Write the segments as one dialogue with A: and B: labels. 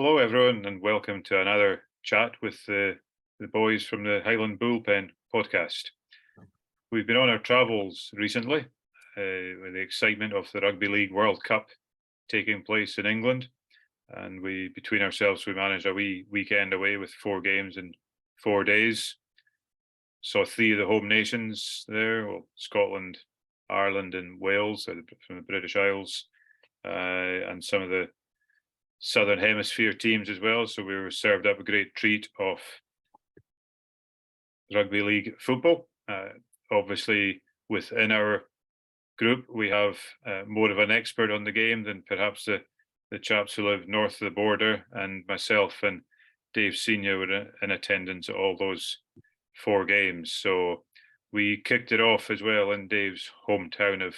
A: Hello, everyone, and welcome to another chat with the boys from the Highland Bullpen podcast. We've been on our travels recently with the excitement of the Rugby League World Cup taking place in England. And between ourselves, we managed a wee weekend away with 4 games in 4 days. Saw 3 of the home nations there, Scotland, Ireland and Wales from the British Isles, and some of the Southern Hemisphere teams as well. So we were served up a great treat of rugby league football. Obviously, within our group, we have more of an expert on the game than perhaps the chaps who live north of the border, and myself and Dave Senior were in attendance at all those 4 games. So we kicked it off as well in Dave's hometown of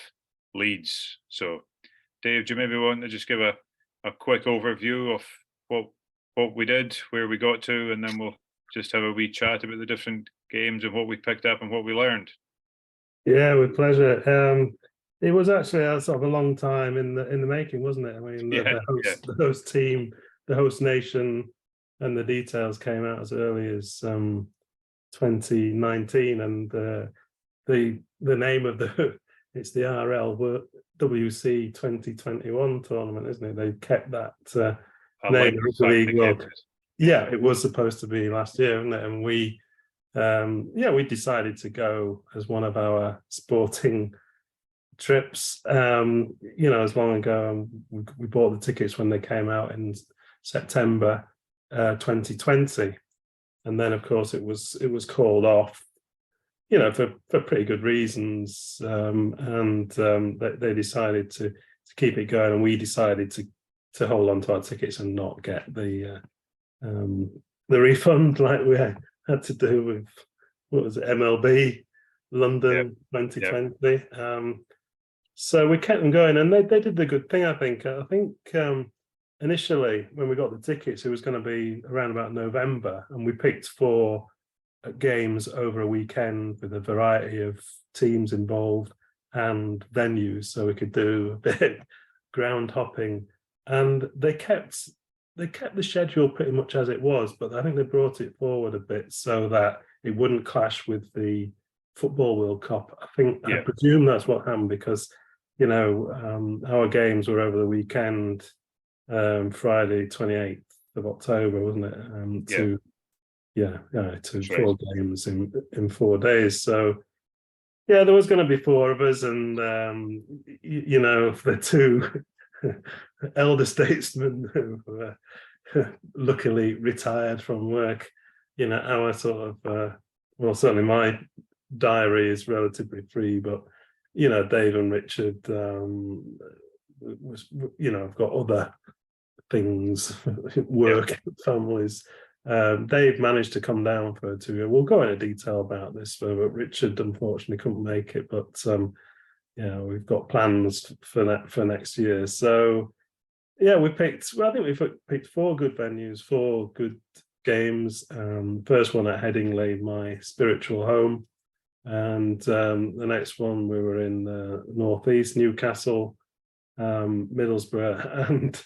A: Leeds. So Dave, do you maybe want to just give a quick overview of what we did, where we got to, and then we'll just have a wee chat about the different games and what we picked up and what we learned.
B: Yeah, with pleasure. It was actually a sort of a long time in the making, wasn't it? I mean, the host team, the host nation, and the details came out as early as 2019, and the name of it's the RLWC 2021 tournament, isn't it? They kept that name of the League World Cup. Yeah, it was supposed to be last year, wasn't it? And we decided to go as one of our sporting trips. As long ago, we bought the tickets when they came out in September 2020, and then of course it was called off, for pretty good reasons, and they decided to keep it going, and we decided to hold on to our tickets and not get the refund like we had to do with, what was it, MLB London 2020. So we kept them going, and they did the good thing, I think. Initially, when we got the tickets, it was going to be around about November, and we picked 4 games over a weekend with a variety of teams involved and venues, so we could do a bit of ground hopping. And they kept the schedule pretty much as it was, but I think they brought it forward a bit so that it wouldn't clash with the Football World Cup. I presume that's what happened, because our games were over the weekend, Friday 28th of October, wasn't it? To 4 games in 4 days. So there was going to be 4 of us, and the 2 elder statesmen who luckily retired from work. Our sort of certainly my diary is relatively free, but Dave and Richard have got other things, work, families. Dave managed to come down for 2. We'll go into detail about this, but Richard unfortunately couldn't make it. But we've got plans for next year. So we picked. Well, I think we picked 4 good venues, 4 good games. First one at Headingley, my spiritual home, and the next one we were in northeast, Newcastle, Middlesbrough, and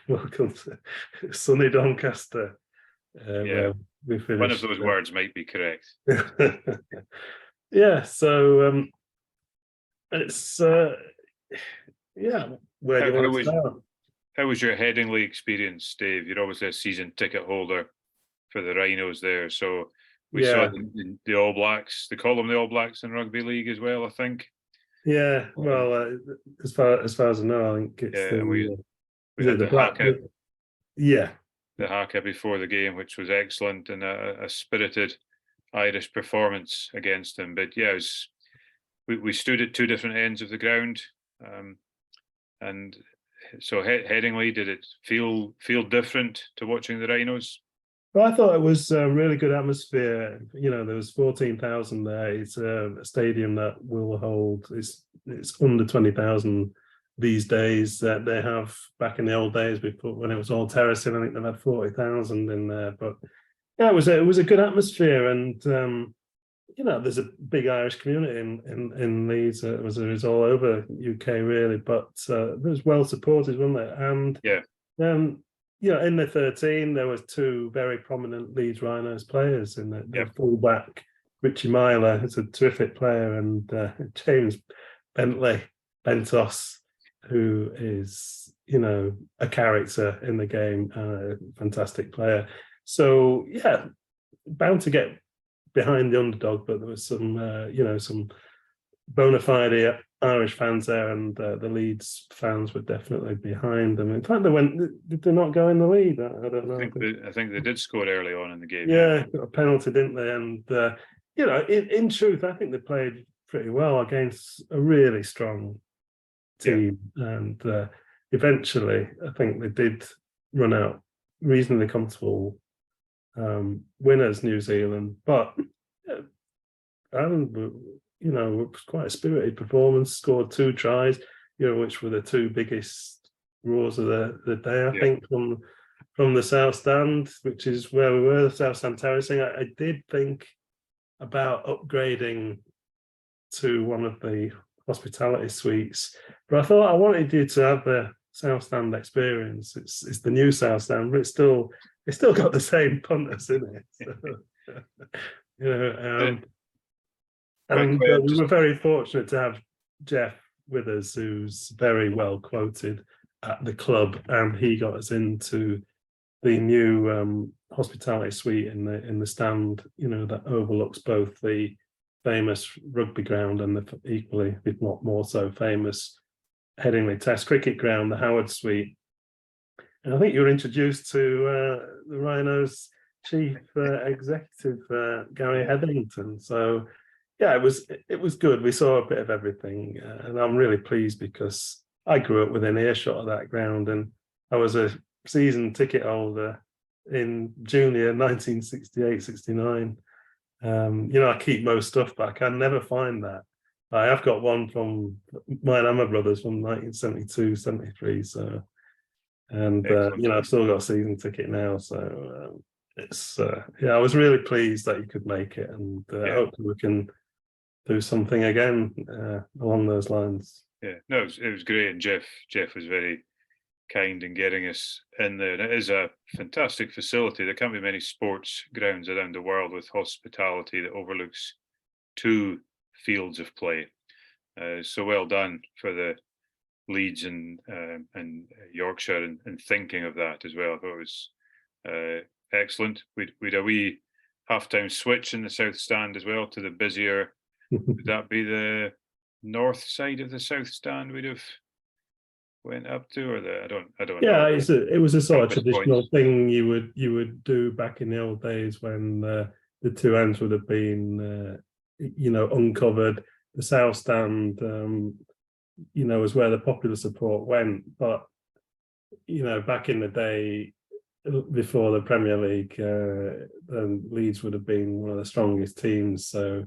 B: welcome to sunny Doncaster. We finished.
A: One of those words might be correct.
B: So it's where do you want to start?
A: How was your Headingley experience, Dave? You're obviously a season ticket holder for the Rhinos there, so we saw the All Blacks. They call them the All Blacks in rugby league as well, I think.
B: Yeah, well, as far as I know, I think it's
A: we had the haka.
B: The
A: haka before the game, which was excellent, and a spirited Irish performance against them. But we stood at 2 different ends of the ground, and so Headingley, did it feel different to watching the Rhinos?
B: Well, I thought it was a really good atmosphere. There was 14,000 there. It's a stadium that will hold. It's under 20,000 these days. That they have back in the old days before, when it was all terracing. I think they've had 40,000 in there. But it was a good atmosphere, and there's a big Irish community in Leeds. It was all over UK really, but it was well supported, wasn't it? And in the 13, there was two very prominent Leeds Rhinos players in the
A: Yep.
B: fullback. Richie Myler is a terrific player, and James Bentos, who is, a character in the game, a fantastic player. So, yeah, bound to get behind the underdog, but there was some, some bona fide Irish fans there, and the Leeds fans were definitely behind them. In fact, did they not go in the lead? I don't know.
A: I think they did score early on in the game.
B: Yeah, got a penalty, didn't they? And, in truth, I think they played pretty well against a really strong team. Yeah. And eventually, I think they did run out reasonably comfortable winners, New Zealand. But Ireland, it was quite a spirited performance, scored 2 tries, which were the 2 biggest roars of the day, I think, from the South Stand, which is where we were, the South Stand terracing. I did think about upgrading to one of the hospitality suites, but I thought I wanted you to have the South Stand experience. It's the new South Stand, but it's still got the same punters in it. So, and we were very fortunate to have Jeff with us, who's very well quoted at the club, and he got us into the new hospitality suite in the stand, that overlooks both the famous rugby ground and the equally, if not more so, famous Headingley Test cricket ground, the Howard Suite. And I think you were introduced to the Rhinos chief executive, Gary Headington. So, yeah, it was good. We saw a bit of everything, and I'm really pleased because I grew up within earshot of that ground, and I was a season ticket holder in junior 1968-69. I keep most stuff back. I never find that. I have got one from mine and my brother's from 1972-73. So, and I've still got a season ticket now. So it's I was really pleased that you could make it, and hopefully we can do something again along those lines.
A: Yeah, no, it was great, and Jeff was very kind in getting us in there. And it is a fantastic facility. There can't be many sports grounds around the world with hospitality that overlooks 2 fields of play. So well done for the Leeds and Yorkshire and thinking of that as well. I thought it was excellent. We'd a wee halftime switch in the South Stand as well to the busier. Would that be the north side of the South Stand we'd have went up to, or I don't know.
B: It was a sort of traditional thing you would do back in the old days when the 2 ends would have been uncovered. The South Stand was where the popular support went, but back in the day before the Premier League, Leeds would have been one of the strongest teams, so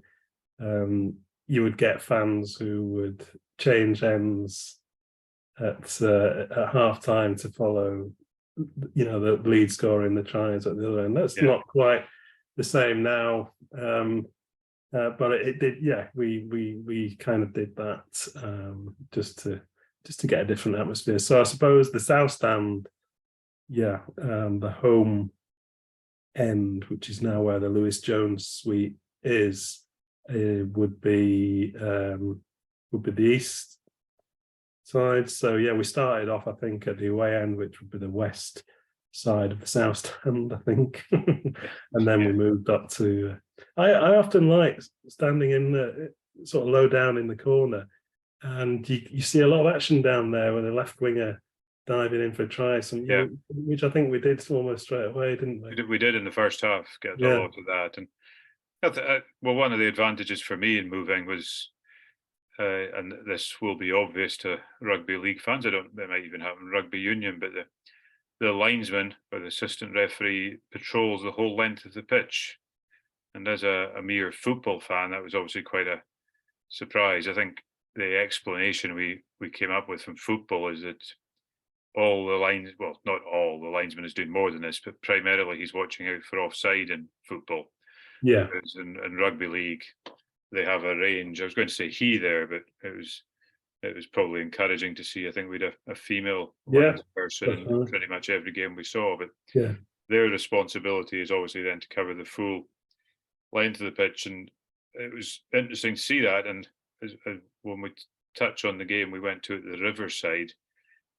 B: you would get fans who would change ends at half time to follow, the lead scorer in the tries at the other end. That's not quite the same now, but it did. Yeah, we kind of did that just to get a different atmosphere. So I suppose the South Stand, the home end, which is now where the Lewis Jones suite is, would be the east side. So we started off, I think, at the away end, which would be the west side of the South Stand, I think, and then we moved up to. I often like standing in the sort of low down in the corner, and you see a lot of action down there with a left winger diving in for a try, which I think we did almost straight away, didn't we?
A: We did in the first half get a lot of that, and one of the advantages for me in moving was. And this will be obvious to rugby league fans. It might even happen in rugby union, but the linesman or the assistant referee patrols the whole length of the pitch. And as a mere football fan, that was obviously quite a surprise. I think the explanation we came up with from football is that all the lines, well, not all, the linesman is doing more than this, but primarily he's watching out for offside in football.
B: Yeah.
A: Because in rugby league, they have a range. I was going to say he there, but it it was probably encouraging to see. I think we had a female
B: Yeah,
A: person in
B: definitely.
A: pretty much every game we saw. But
B: Yeah,
A: their responsibility is obviously then to cover the full length of the pitch, and it was interesting to see that. And when we touch on the game we went to at the Riverside,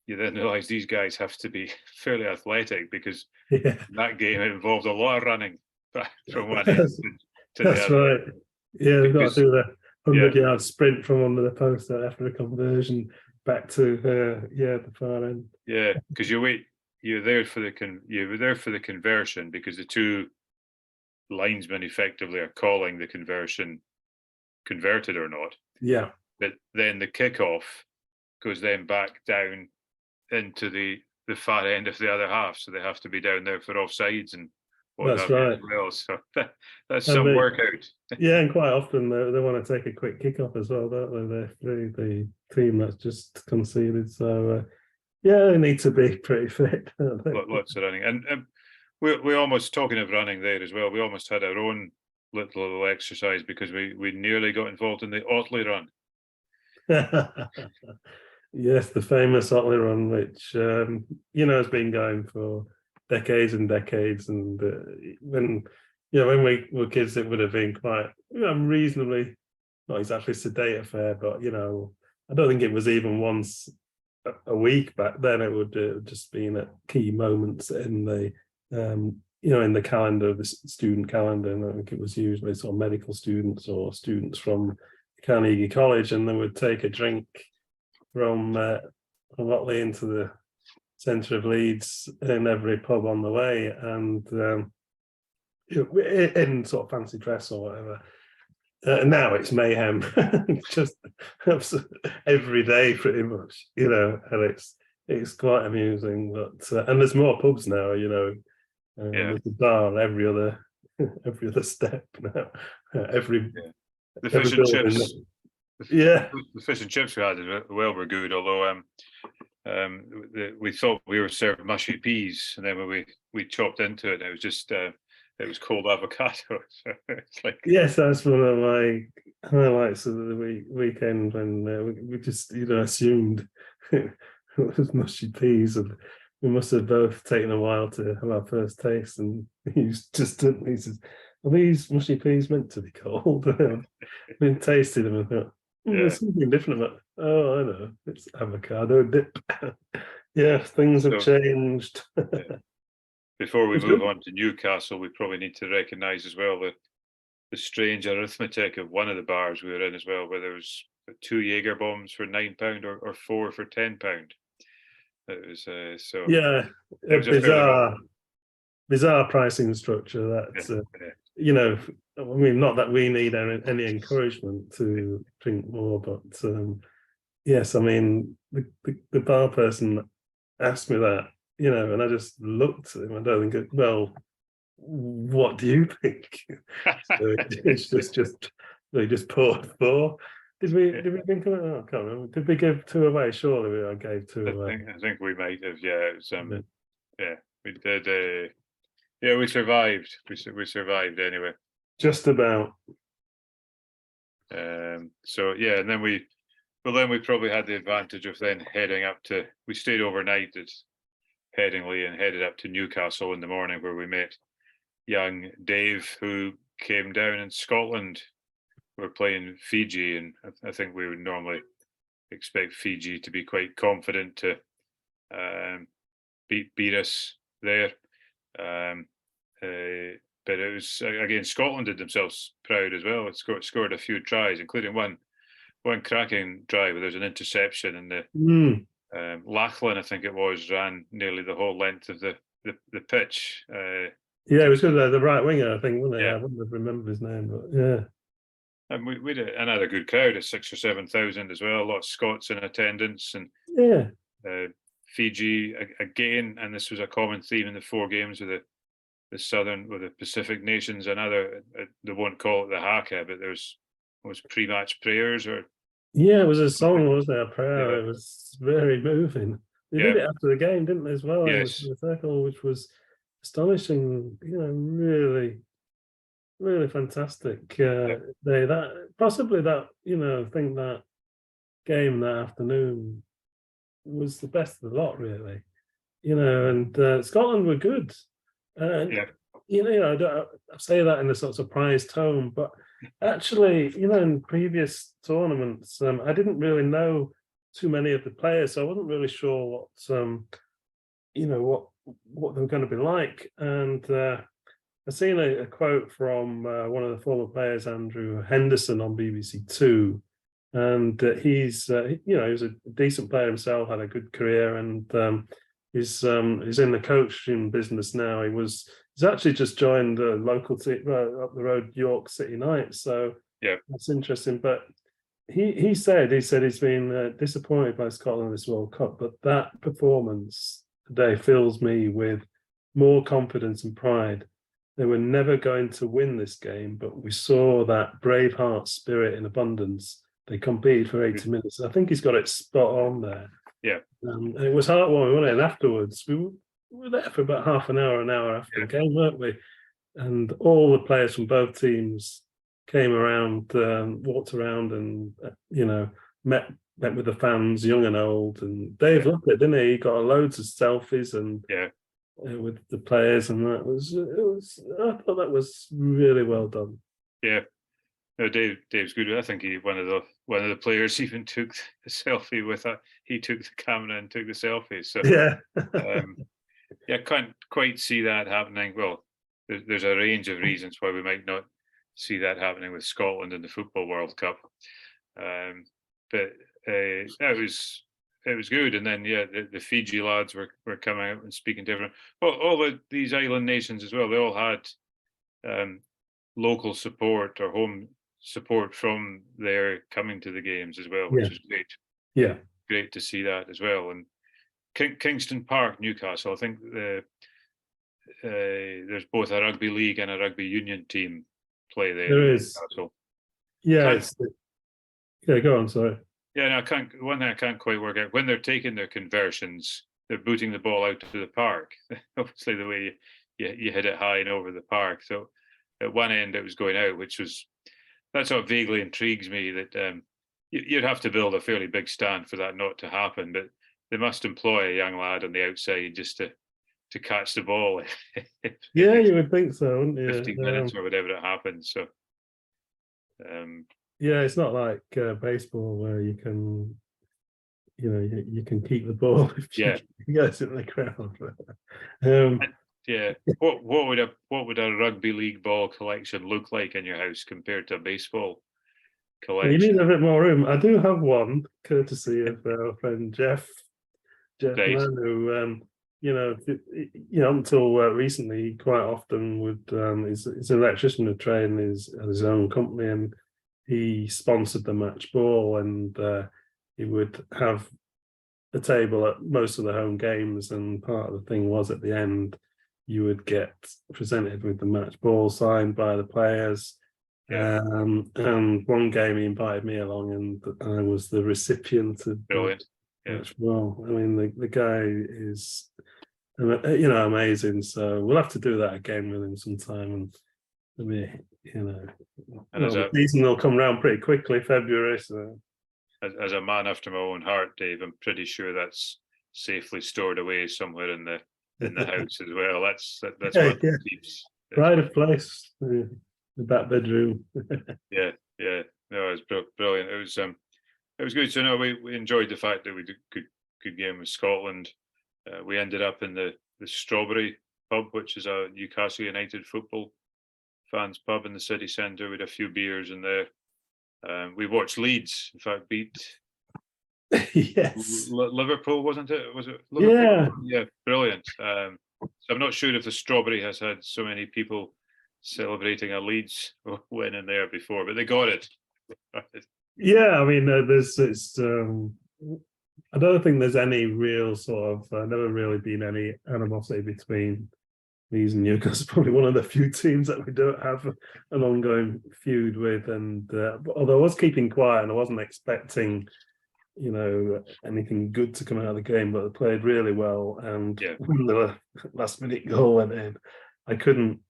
A: you then realise these guys have to be fairly athletic, because
B: yeah.
A: that game it involved a lot of running back from one end to the
B: That's
A: other.
B: right. Yeah, they've got
A: Because
B: to do the
A: yeah,
B: 100-yard sprint from under the post after a conversion back to the far end.
A: yeah, because you were there for the conversion, because the two linesmen effectively are calling the conversion converted or not.
B: Yeah,
A: But then the kickoff goes then back down into the far end of the other half, so they have to be down there for offsides and what
B: that's
A: have you
B: right.
A: as well. So that's
B: And
A: some
B: they,
A: workout.
B: yeah, and quite often they want to take a quick kickoff as well, don't they? The team that's just conceded. So yeah, they need to be pretty fit. Don't they?
A: Lots of running, and we almost, talking of running there as well, we almost had our own little exercise, because we nearly got involved in the Otley run.
B: Yes, the famous Otley run, which has been going for decades and decades. And when we were kids, it would have been quite reasonably, not exactly sedate affair, but I don't think it was even once a week back then. It would just been at key moments in the in the calendar, the student calendar, and I think it was usually sort of medical students or students from Carnegie College, and they would take a drink from Otley into the centre of Leeds in every pub on the way, and in sort of fancy dress or whatever. Now it's mayhem, just every day pretty much, and it's quite amusing. But and there's more pubs now, there's a bar every other step now, every
A: the fish and
B: building.
A: chips.
B: Yeah,
A: the fish and chips we had as well were good, although we thought we were served mushy peas, and then when we chopped into it, it was just it was cold avocado. So it's like,
B: yes, that's one of my highlights of the weekend, when we just assumed it was mushy peas, and we must have both taken a while to have our first taste, and he says, "Are these mushy peas meant to be cold?" Been tasted them and thought, there's something different about. Oh, I know, it's avocado dip. Yeah, things have changed.
A: Before we move on to Newcastle, we probably need to recognise as well the strange arithmetic of one of the bars we were in as well, where there was 2 Jaeger bombs for £9 or 4 for £10. It was so.
B: Yeah,
A: it was
B: bizarre pricing structure. That I mean, not that we need any encouragement to drink more, but yes, I mean, the bar person asked me that, and I just looked at him. I don't think, well, what do you think? So it's just they just poured 4. Did we think of it? Oh, I can't remember. Did we give 2 away? Surely I gave 2 away.
A: I think we might have. Yeah, it was, we did. We survived. We survived anyway.
C: Just about.
A: So yeah, and then we probably had the advantage of then heading up to. We stayed overnight at Headingley and headed up to Newcastle in the morning, where we met young Dave, who came down in Scotland. We're playing Fiji, and I think we would normally expect Fiji to be quite confident to beat us there. But it was, again, Scotland did themselves proud as well. It scored a few tries, including one cracking try where there's an interception, and the Lachlan, I think it was, ran nearly the whole length of the pitch.
B: Yeah, it was good. The right winger, I think, wasn't it?
A: Yeah.
B: I wouldn't have remembered his name, but yeah.
A: And we had another good crowd of 6,000 or 7,000 as well. A lot of Scots in attendance, and
B: Yeah.
A: Fiji again. And this was a common theme in the 4 games with the Southern or the Pacific nations. Another, they won't call it the haka, but was pre-match prayers or.
B: Yeah, it was a song, wasn't it? A prayer.
A: Yeah.
B: It was very moving. They did it after the game, didn't they, as well?
A: Yes.
B: In the circle, which was astonishing. Really, really fantastic. They that possibly that I think that game that afternoon was the best of the lot, really. And Scotland were good. And I say that in a sort of surprised tone, but actually, in previous tournaments, I didn't really know too many of the players, so I wasn't really sure what they were going to be like. And I've seen a quote from one of the former players, Andrew Henderson, on BBC Two, and he's he was a decent player himself, had a good career, and he's in the coaching business now. He's actually just joined the local team up the road, York City Knights. So
A: yeah,
B: that's interesting. But he said he's been disappointed by Scotland in this World Cup, but that performance today fills me with more confidence and pride. They were never going to win this game, but we saw that Braveheart spirit in abundance. They competed for 80 minutes. I think he's got it spot on there.
A: Yeah.
B: And it was heartwarming, wasn't it? And afterwards, we were there for about half an hour after the game, weren't we? And all the players from both teams came around, walked around, and met with the fans, young and old. And Dave loved it, didn't he? He got loads of selfies and with the players, and it was. I thought that was really well done.
A: Yeah, no, Dave's good. I think one of the players even took the selfie with it. He took the camera and took the selfie. So can't quite see that happening. Well, there's a range of reasons why we might not see that happening with Scotland in the Football World Cup. But it was good. And then the Fiji lads were coming out and speaking to everyone. Well, all these island nations as well, they all had local support or home support from their coming to the games as well, which is great.
B: Yeah,
A: great to see that as well. And Kingston Park, Newcastle, I think there's both a rugby league and a rugby union team play there.
B: There is. Go on, sorry.
A: Yeah, no, one thing I can't quite work out, when they're taking their conversions, they're booting the ball out to the park. Obviously, the way you hit it high and over the park. So at one end, it was going out, that sort of vaguely intrigues me that you'd have to build a fairly big stand for that not to happen. But they must employ a young lad on the outside just to catch the ball.
B: You would think so, wouldn't you?
A: 15 minutes or whatever it happens. So.
B: It's not like baseball where you can, you can keep the ball if you guys in the crowd.
A: What would a rugby league ball collection look like in your house compared to a baseball collection?
B: You need a bit more room. I do have one, courtesy of our friend Jeff Mann, who until recently, he quite often would. He's an electrician of trade and at his own company, and he sponsored the match ball, and he would have a table at most of the home games, and part of the thing was at the end you would get presented with the match ball signed by the players. And one game he invited me along, and I was the recipient of
A: brilliant
B: match ball. I mean, the guy is amazing, so we'll have to do that again with him sometime. And the season will come around pretty quickly, February. So,
A: as a man after my own heart, Dave, I'm pretty sure that's safely stored away somewhere in the house as well. That's what keeps.
B: Pride of place, the back bedroom.
A: No, it was brilliant. It was good. So no, we enjoyed the fact that we did good game with Scotland. We ended up in the Strawberry pub, which is a Newcastle United football fans pub in the city centre, with a few beers in there. We watched Leeds, in fact, beat Liverpool, wasn't it? Was it Liverpool? Yeah, brilliant. So I'm not sure if the Strawberry has had so many people celebrating a Leeds win in there before, but they got it.
B: I mean, I don't think there's any real sort of, never really been any animosity between Leeds and Newcastle. Probably one of the few teams that we don't have an ongoing feud with. And although I was keeping quiet and I wasn't expecting, anything good to come out of the game, but they played really well. And when the last minute goal went in, I couldn't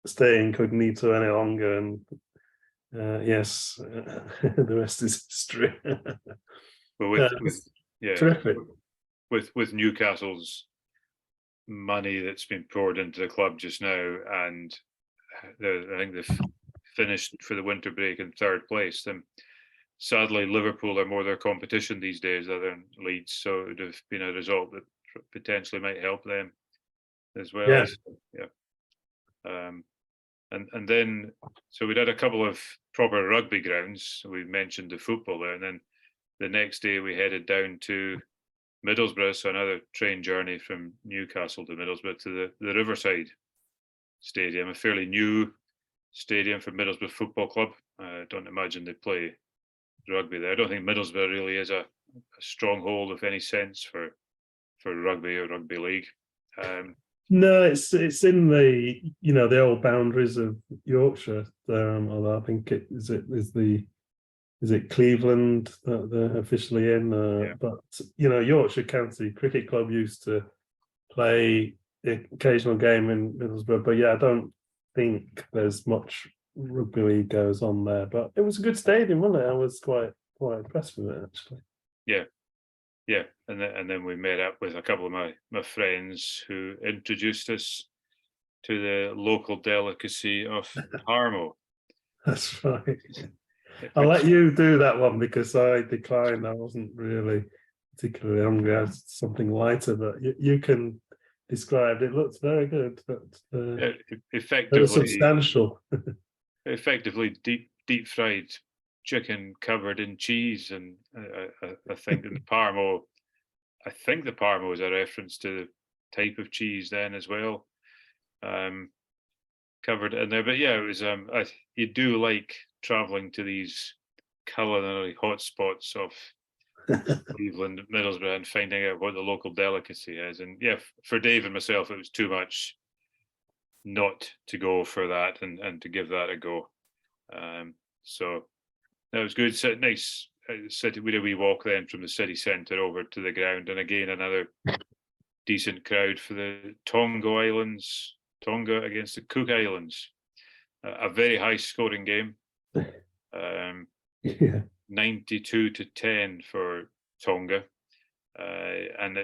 B: stay incognito any longer. And Yes, the rest is history.
A: But
B: Terrific.
A: with Newcastle's money that's been poured into the club just now, and I think they've finished for the winter break in third place. Then sadly, Liverpool are more their competition these days other than Leeds, so it would have been a result that potentially might help them as well.
B: Yeah.
A: So, and then so we had a couple of proper rugby grounds. We mentioned the football there, and then the next day we headed down to Middlesbrough, so another train journey from Newcastle to Middlesbrough to the Riverside Stadium, a fairly new stadium for Middlesbrough Football Club. I don't imagine they play rugby there. I don't think Middlesbrough really is a stronghold of any sense for rugby or rugby league.
B: No, it's in the the old boundaries of Yorkshire. Although I think is it Cleveland that they're officially in?
A: Yeah.
B: But Yorkshire County Cricket Club used to play the occasional game in Middlesbrough, but I don't think there's much rugby league goes on there. But it was a good stadium, wasn't it? I was quite impressed with it, actually.
A: Yeah, and then we met up with a couple of my friends who introduced us to the local delicacy of harmo.
B: That's right. I'll let you do that one because I declined. I wasn't really particularly hungry. I was something lighter, but you can describe. It looks very good, but
A: effectively
B: substantial.
A: Effectively deep fried chicken covered in cheese, and I think in the parmo, I think the parmo is a reference to the type of cheese then as well, covered in there. But it was you do like traveling to these culinary hotspots of Cleveland, Middlesbrough, and finding out what the local delicacy is. And for Dave and myself, it was too much not to go for that and to give that a go. So that was good. So nice city. We did a wee walk then from the city centre over to the ground, and again another decent crowd for the Tonga against the Cook Islands. A very high scoring game. 92-10 for Tonga, and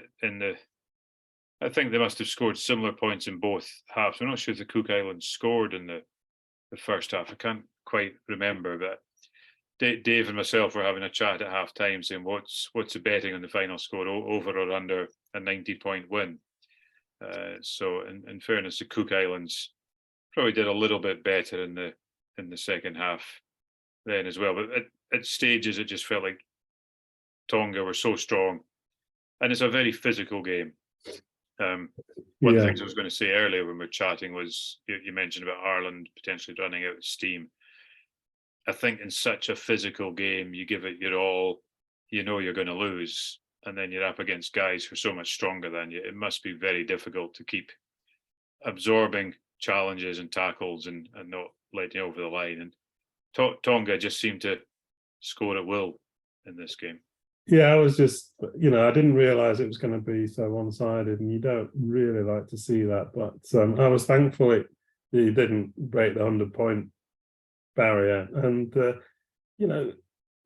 A: I think they must have scored similar points in both halves. I'm not sure if the Cook Islands scored in the first half. I can't quite remember, but Dave and myself were having a chat at half time saying what's the betting on the final score, over or under a 90-point win. So in fairness, the Cook Islands probably did a little bit better in the second half then as well. But at stages it just felt like Tonga were so strong, and it's a very physical game. One of the things I was going to say earlier when we were chatting was you mentioned about Ireland potentially running out of steam. I think in such a physical game, you give it your all, you're going to lose, and then you're up against guys who are so much stronger than you. It must be very difficult to keep absorbing challenges and tackles and not letting over the line. And Tonga just seemed to score at will in this game.
B: Yeah, I was just, I didn't realise it was going to be so one-sided, and you don't really like to see that. But I was thankful it didn't break the 100-point barrier. And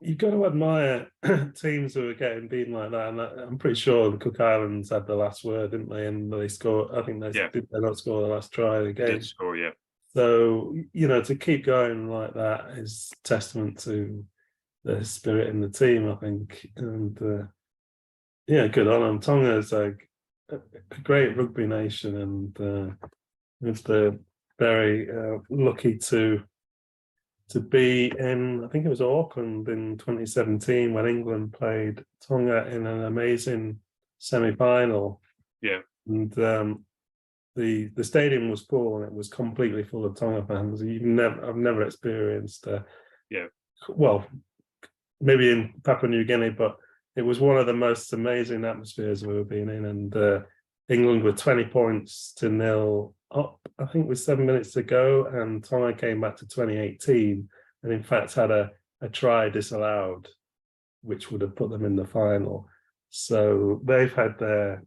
B: you've got to admire teams who are getting beaten like that. And I'm pretty sure the Cook Islands had the last word, didn't they? And they scored. I think did they not score the last try of the game?
A: Did score, yeah.
B: So to keep going like that is testament to the spirit in the team, I think. And good on them. Tonga is a great rugby nation, and it's very lucky to be in, I think it was Auckland in 2017 when England played Tonga in an amazing semi-final.
A: Yeah.
B: And the stadium was full, and it was completely full of Tonga fans. I've never experienced well, maybe in Papua New Guinea, but it was one of the most amazing atmospheres we've ever been in. And England were 20 points to nil up, I think, with 7 minutes to go, and Tonga came back to 2018 and in fact had a try disallowed, which would have put them in the final. So they've had their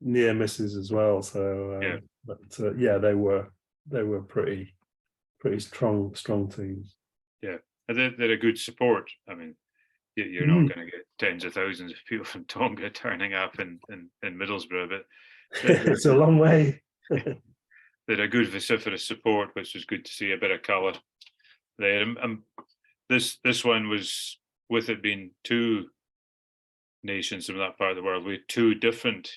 B: near misses as well. So they were pretty pretty strong teams.
A: Yeah, and they're a good support. I mean, you're not going to get tens of thousands of people from Tonga turning up in Middlesbrough, but
B: It's a long way.
A: they're a good vociferous support, which was good to see. A bit of colour there. This one was, with it being two nations from that part of the world, we had two different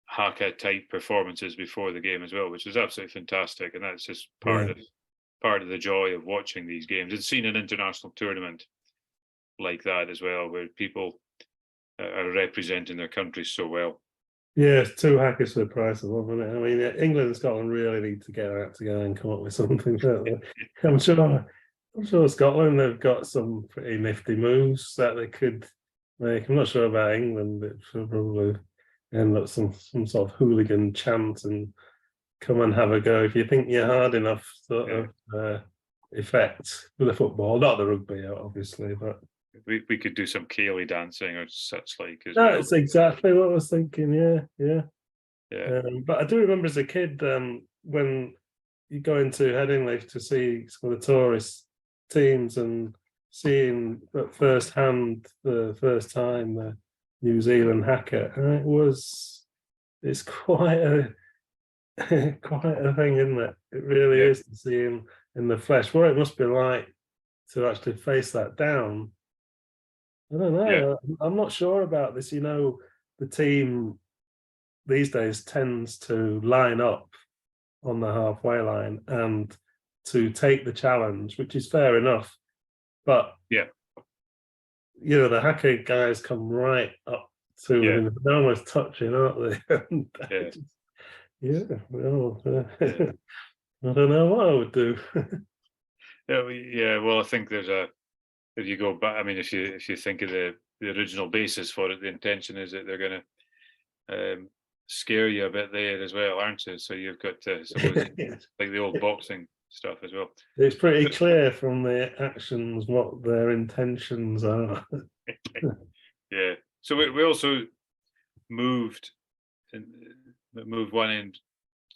A: haka type performances before the game as well, which was absolutely fantastic. And that's just part of the joy of watching these games and seeing an international tournament like that as well, where people are representing their countries so well.
B: Yeah, two hackers for the price of one, wasn't it? I mean, England and Scotland really need to get their act together and come up with something. I'm sure Scotland, they've got some pretty nifty moves that they could make. I'm not sure about England. It should probably end up some sort of hooligan chant and come and have a go if you think you're hard enough, sort of effect with the football, not the rugby, obviously, but.
A: We could do some Ceilidh dancing or such like.
B: That's exactly what I was thinking. Yeah. But I do remember as a kid when you go into Headingley to see some of the tourist teams and seeing at first hand the first time the New Zealand haka, and it's quite a thing, isn't it? It really is to see him in the flesh. What it must be like to actually face that down. I don't know. Yeah. I'm not sure about this. You know, the team these days tends to line up on the halfway line and to take the challenge, which is fair enough. But you know, the haka guys come right up to him. They're almost touching, aren't they? Well, I don't know what I would do.
A: Well, I think if you go back, I mean, if you think of the original basis for it, the intention is that they're going to scare you a bit there as well, aren't you? So you've got to like the old boxing stuff as well.
B: It's pretty clear from the actions what their intentions are.
A: Yeah. So we also moved one end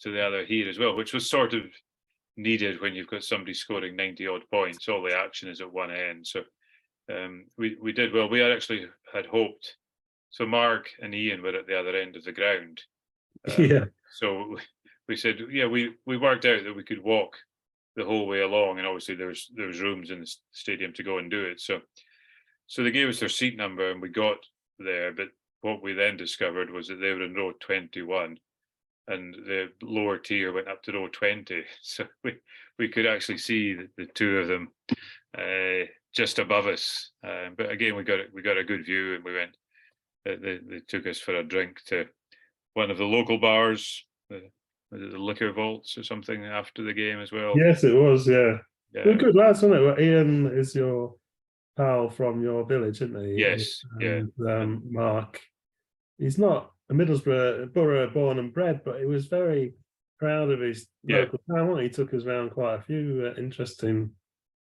A: to the other here as well, which was sort of needed when you've got somebody scoring 90 odd points. All the action is at one end, so we did well. We actually had hoped. So Mark and Ian were at the other end of the ground. So we said, we worked out that we could walk the whole way along, and obviously there's rooms in the stadium to go and do it. So they gave us their seat number, and we got there. But what we then discovered was that they were in row 21. And the lower tier went up to row 20, so we could actually see the two of them just above us. But again, we got a good view, and we went. They took us for a drink to one of the local bars, was it the Liquor Vaults or something, after the game as well.
B: Yes, it was. Yeah. They're good lads, weren't it? Well, Ian is your pal from your village, isn't he?
A: Yes.
B: Mark, he's not a Middlesbrough borough born and bred, but he was very proud of his local town. He took us around quite a few interesting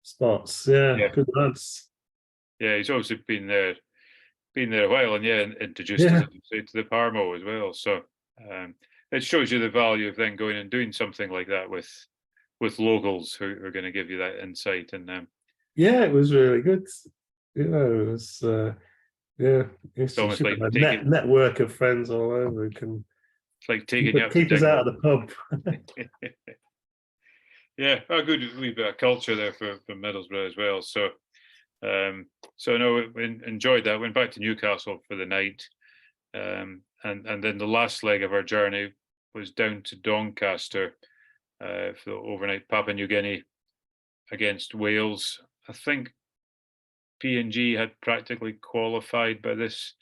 B: spots. Good lads.
A: Yeah, he's obviously been there a while, and introduced us to the Parmo as well. So it shows you the value of then going and doing something like that with locals who are going to give you that insight. And
B: it was really good. You know, it was. It's almost like a network of friends all over who can.
A: It's like taking
B: keep us out of the pub.
A: A good wee bit of culture there for Middlesbrough as well. So, we enjoyed that. Went back to Newcastle for the night, and then the last leg of our journey was down to Doncaster for the overnight Papua New Guinea against Wales. I think PNG had practically qualified by this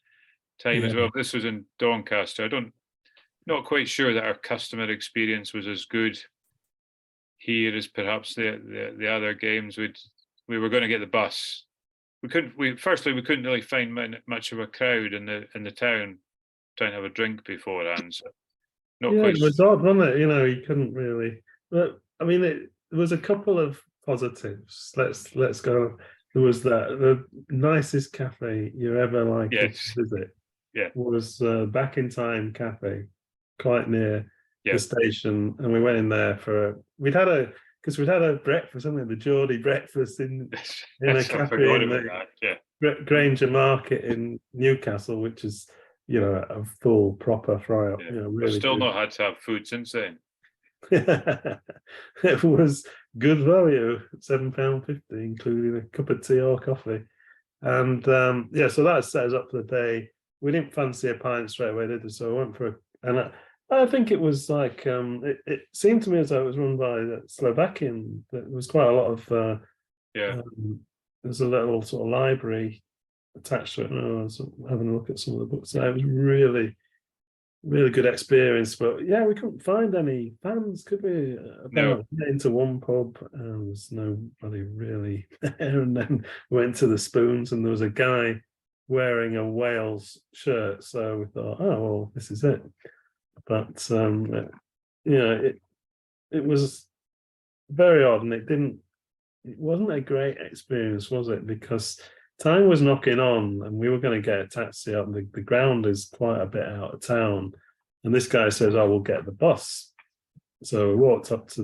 A: time as well. This was in Doncaster. Not quite sure that our customer experience was as good here as perhaps the other games. We were going to get the bus. We couldn't really find much of a crowd in the town trying to have a drink beforehand. So
B: it was odd, wasn't it? You know, you couldn't really. But I mean, there was a couple of positives. Let's go. There was the nicest cafe you ever to visit. Was Back in Time Cafe, quite near the station, and we went in there we'd had a because we'd had a breakfast, haven't we? The Geordie breakfast in a
A: I
B: cafe
A: forgot
B: in
A: about
B: the
A: that. Yeah,
B: Granger Market in Newcastle, which is, a full proper fry up.
A: yeah. I've
B: Really
A: still
B: good.
A: not had to have food since then.
B: It was good value, £7.50, including a cup of tea or coffee. And so that set us up for the day. We didn't fancy a pint straight away, did we? So I went for I think it was like it seemed to me as though it was run by the Slovakian. There was quite a lot of there's a little sort of library attached to it. And I was having a look at some of the books. So it was really, really good experience. But yeah, we couldn't find any fans, could we?
A: No.
B: Into one pub, and there was nobody really there. And then we went to the Spoons, and there was a guy wearing a Wales shirt. So we thought, oh well, this is it. But it was very odd, and it wasn't a great experience, was it? Because time was knocking on, and we were going to get a taxi up. The ground is quite a bit out of town, and this guy says, "I will get the bus." So we walked up to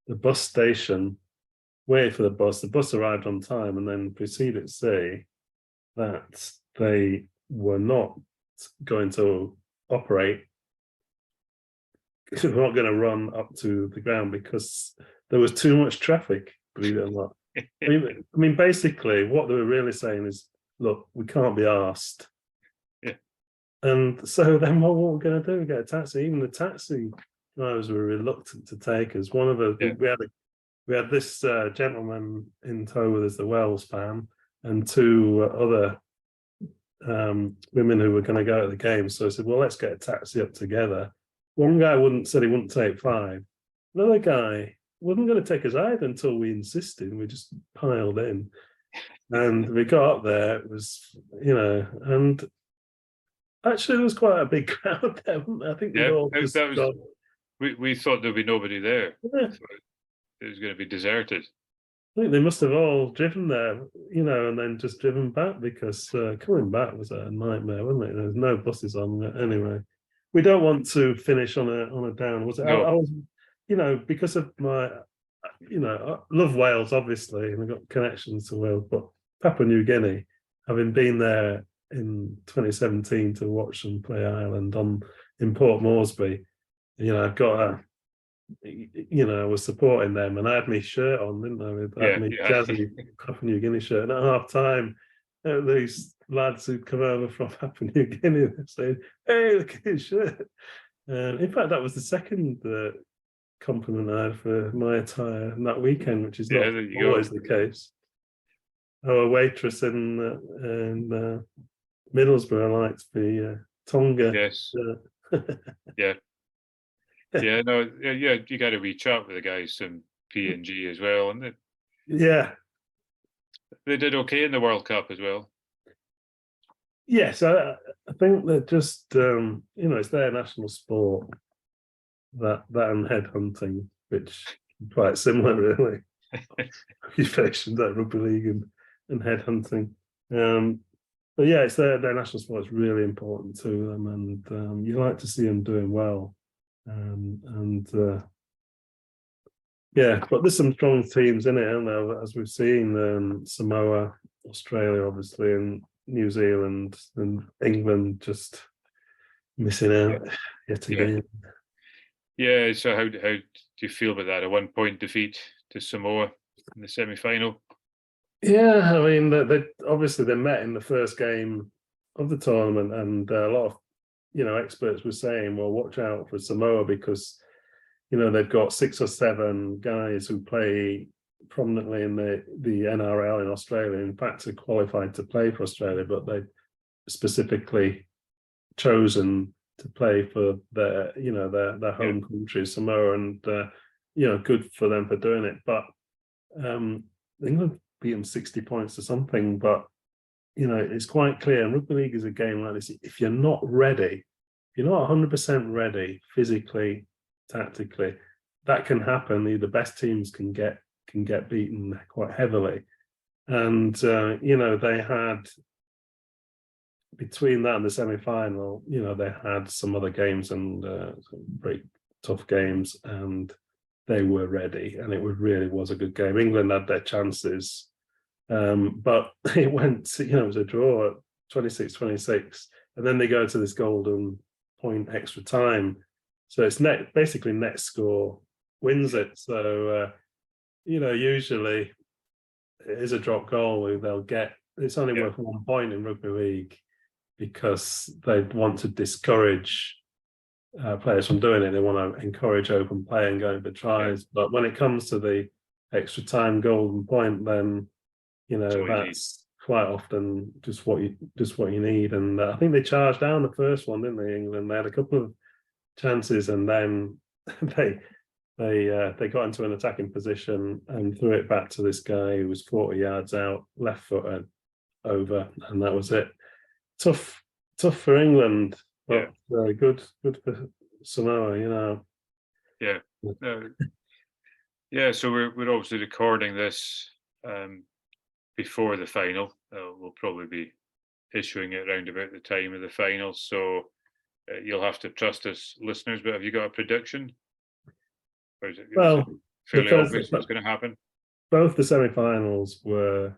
B: the bus station, waited for the bus. The bus arrived on time, and then proceeded to say that they were not going to operate. We're not going to run up to the ground because there was too much traffic, believe it or not. I mean, basically, what they were really saying is, look, we can't be asked.
A: Yeah.
B: And so then what were we going to do? Get a taxi. Even the taxi drivers were reluctant to take us. One of we had this gentleman in tow with us, the Wells fan, and two other women who were going to go to the game. So I said, well, let's get a taxi up together. One guy said he wouldn't take five. Another guy wasn't going to take us either until we insisted. We just piled in, and we got up there. It was, and actually there was quite a big crowd there. I think
A: we thought there'd be nobody there.
B: Yeah.
A: So it was going to be deserted.
B: I think they must have all driven there, and then just driven back, because coming back was a nightmare, wasn't it? There was no buses on anyway. We don't want to finish on a down. Was it?
A: No.
B: I was, because of my, I love Wales obviously, and I've got connections to Wales, but Papua New Guinea, having been there in 2017 to watch them play Ireland in Port Moresby, I've got I was supporting them, and I had my shirt on, didn't I? I had my jazzy Papua New Guinea shirt, and at half time, these lads who'd come over from Papua New Guinea saying, "Hey, look at his shirt." In fact, that was the second compliment I had for my attire that weekend, which is not always the case. A waitress in Middlesbrough liked the Tonga.
A: Yes. Yeah. Yeah. No. Yeah. You got to reach out with the guys from PNG as well, and they did okay in the World Cup as well.
B: Yes, I think they're just it's their national sport, that and headhunting, which is quite similar really. Occupation, that rugby league and headhunting. But yeah, it's their national sport. It's really important to them, and you like to see them doing well. But there's some strong teams in it, aren't there? As we've seen, Samoa, Australia, obviously, and New Zealand and England just missing out yet again.
A: Yeah. So how do you feel about that? A 1-point defeat to Samoa in the semi-final?
B: Yeah, I mean, they obviously they met in the first game of the tournament, and a lot of experts were saying, well, watch out for Samoa, because they've got 6 or 7 guys who play prominently in the NRL in Australia. In fact, are qualified to play for Australia, but they've specifically chosen to play for their home country, Samoa, and good for them for doing it. But England beat them 60 points to something. But it's quite clear, and rugby league is a game like this. If you're not ready, if you're not 100% ready physically, tactically, that can happen. The best teams can get beaten quite heavily, and they had, between that and the semi-final, they had some other games and some very tough games, and they were ready, and it really was a good game. England had their chances, but it went, it was a draw at 26-26, and then they go to this golden point extra time. So it's basically net score wins it. So, usually it is a drop goal. They'll get, it's only worth 1 point in rugby league because they want to discourage players from doing it. They want to encourage open play and going for tries. But when it comes to the extra time golden point, then that's quite often just what you need. And I think they charged down the first one, didn't they? England, they had a couple of chances, and then they got into an attacking position and threw it back to this guy who was 40 yards out, left footed over, and that was it. Tough for England, but good for Samoa,
A: So we're obviously recording this before the final. We'll probably be issuing it around about the time of the final, so you'll have to trust us, listeners. But have you got a prediction? Or is it fairly obvious what's going to happen?
B: Both the semi-finals were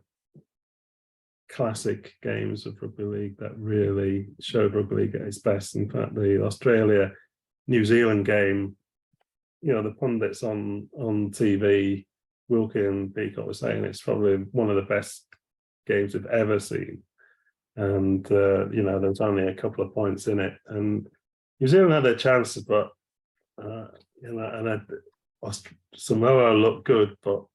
B: classic games of rugby league that really showed rugby league at its best. In fact, the Australia-New Zealand game, the pundits on TV, Wilkie and Peacock were saying it's probably one of the best games we've ever seen. And, there was only a couple of points in it. And New Zealand had their chances, but, Samoa looked good, but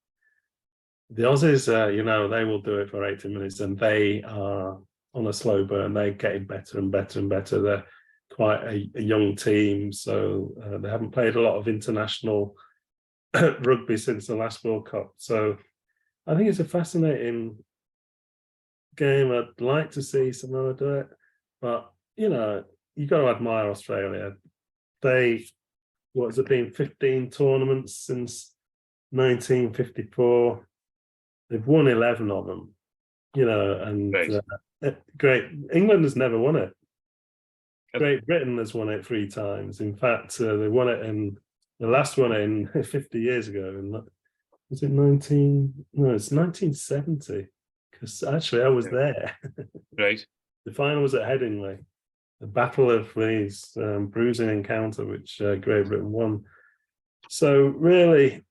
B: the Aussies, they will do it for 80 minutes, and they are on a slow burn. They're getting better and better and better. They're quite a young team, so they haven't played a lot of international rugby since the last World Cup. So I think it's a fascinating game. I'd like to see Samoa do it, but you've got to admire Australia. What has it been, 15 tournaments since 1954? They've won 11 of them, and great. England has never won it. Great Britain has won it 3 times. In fact, they won it in the last one in 50 years ago. And was it 1970? Because actually I was there.
A: Right.
B: The final was at Headingley. The Battle of Leeds, bruising encounter, which Great Britain won. So really,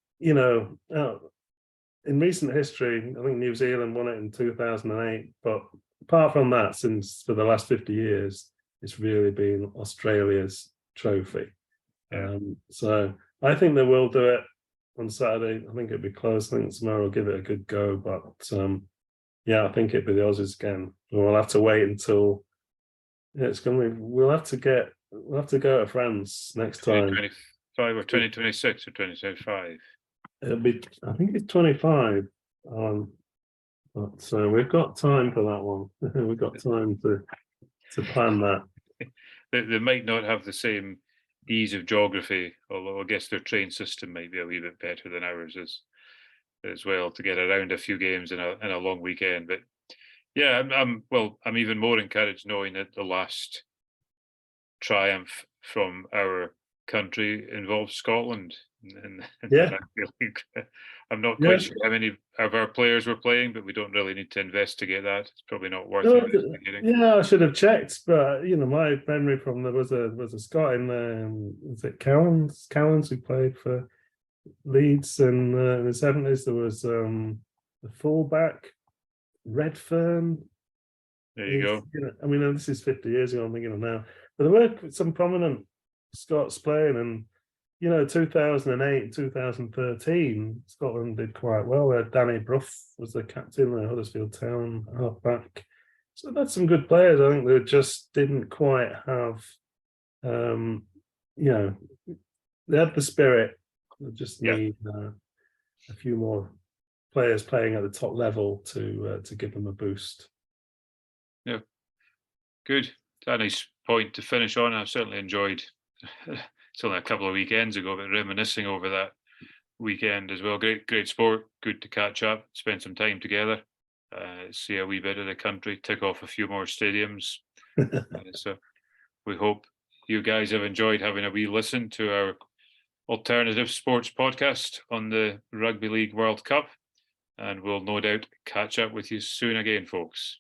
B: in recent history, I think New Zealand won it in 2008. But apart from that, for the last 50 years, it's really been Australia's trophy. So I think they will do it on Saturday. I think it'll be close. I think Samoa will give it a good go. But I think it'll be the Aussies again. We'll have to wait until it's going to be. We'll have to go to France next time.
A: 2025 or 2026 or 2025.
B: It'll be. I think it's 25. But so we've got time for that one. We've got time to plan that.
A: They might not have the same ease of geography, although I guess their train system might be a wee bit better than ours as well, to get around a few games in a long weekend. But yeah, I'm even more encouraged knowing that the last triumph from our country involves Scotland. I'm not quite sure how many of our players were playing, but we don't really need to investigate that. It's probably not worth investigating.
B: Yeah, I should have checked, but my memory from there was a Scot in was it Callans who played for Leeds in the 70s. There was the fullback Redfern.
A: There you go.
B: This is 50 years ago. I'm thinking of now, but there were some prominent Scots playing, and 2008 and 2013, Scotland did quite well. Danny Brough was the captain, the Huddersfield Town halfback. So that's some good players. I think they just didn't quite have, they had the spirit. They just need a few more players playing at the top level to give them a boost.
A: Yeah, good. That's a nice point to finish on. I've certainly enjoyed. It's only a couple of weekends ago, but reminiscing over that weekend as well. Great sport. Good to catch up, spend some time together, see a wee bit of the country, tick off a few more stadiums. So we hope you guys have enjoyed having a wee listen to our alternative sports podcast on the Rugby League World Cup. And we'll no doubt catch up with you soon again, folks.